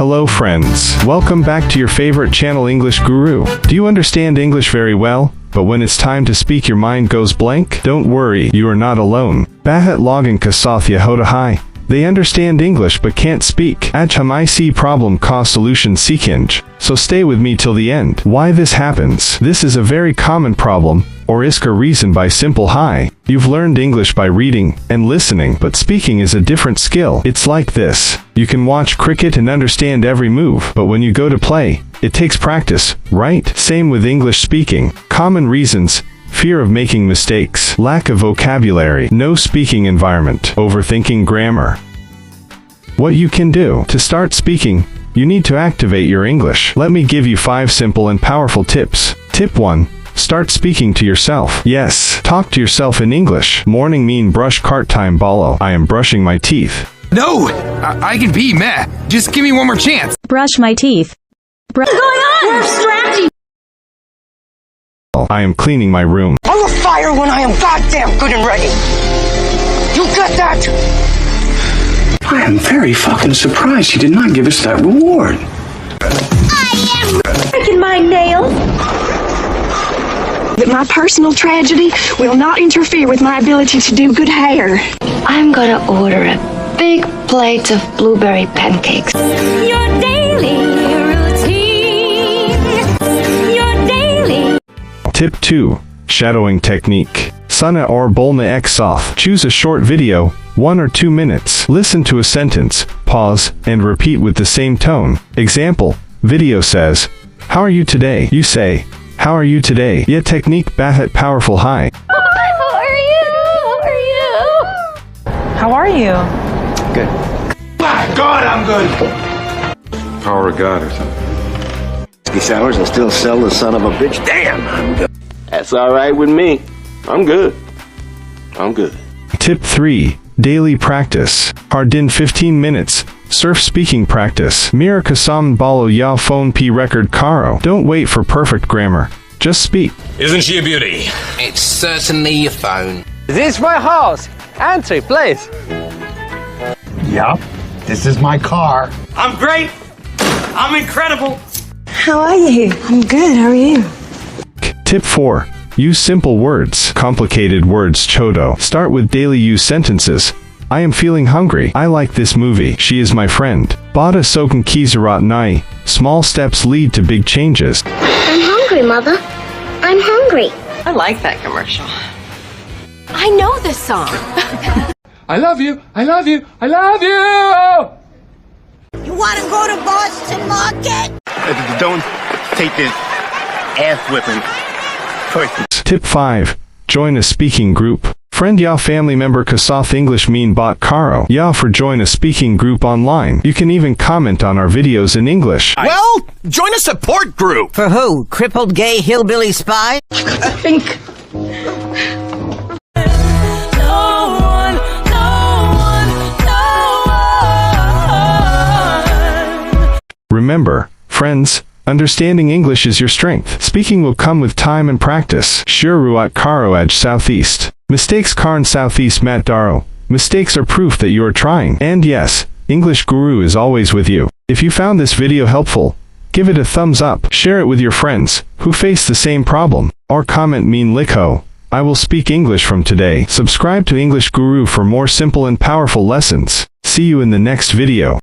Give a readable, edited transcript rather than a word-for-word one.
Hello friends. Welcome back to your favorite channel English Guru. Do you understand English very well? But when it's time to speak your mind goes blank? Don't worry, you are not alone. Bahat logan kasathya hoda hai. They understand English but can't speak. Ajham IC problem ka solution seekinj. So stay with me till the end. Why this happens? This is a very common problem, or iska reason by simple hi. You've learned English by reading and listening, but speaking is a different skill. It's like this. You can watch cricket and understand every move, but when you go to play, it takes practice, right? Same with English speaking. Common reasons: fear of making mistakes, lack of vocabulary, no speaking environment, overthinking grammar. What you can do to start speaking: you need to activate your English. Let me give you 5 simple and powerful tips. Tip 1. Start speaking to yourself. Yes, talk to yourself in English. Morning mean brush cart time bolo. I am brushing my teeth. No! I can be meh. Just give me one more chance. Brush my teeth. What's going on? We're abstracting. I am cleaning my room. I will fire when I am goddamn good and ready. You got that? I am very fucking surprised he did not give us that reward. I am breaking my nails. That my personal tragedy will not interfere with my ability to do good hair. I'm gonna order a big plate of blueberry pancakes. Your daily routine. Your daily. Tip 2. Shadowing technique. Sana or bolna eksoth. Choose a short video, 1 or 2 minutes. Listen to a sentence, pause, and repeat with the same tone. Example: video says, "How are you today?" You say, "How are you today?" Ye technique bahat powerful high. How are you? How are you? Good. My God, I'm good. Power of God or something. Whiskey sours and still sell the son of a bitch. Damn, I'm good. That's all right with me. I'm good. I'm good. Tip 3. Daily practice. Hardin 15 minutes. Surf speaking practice. Mira kasam balo ya phone p record karo. Don't wait for perfect grammar. Just speak. Isn't she a beauty? It's certainly your phone. This is my house. Entry, please. Yup, this is my car. I'm great. I'm incredible. How are you? I'm good. How are you? Tip 4. Use simple words. Complicated words chodo. Start with daily use sentences. I am feeling hungry. I like this movie. She is my friend. Bada sokan kizarat nai. Small steps lead to big changes. I'm hungry, Mother. I'm hungry. I like that commercial. I know this song. I love you. I love you. I love you. You want to go to Boston Market? Don't take this ass whipping. Tip 5. Join a speaking group. Friend ya family member kasoth English mean bot karo. Ya for join a speaking group online. You can even comment on our videos in English. Well, join a support group. For who? Crippled gay hillbilly spy? I think. Remember, friends, understanding English is your strength. Speaking will come with time and practice. Shuruat Karo Edge Southeast. Mistakes Karn Southeast Mat Daro. Mistakes are proof that you are trying. And yes, English Guru is always with you. If you found this video helpful, give it a thumbs up. Share it with your friends who face the same problem. Or comment mean likho. I will speak English from today. Subscribe to English Guru for more simple and powerful lessons. See you in the next video.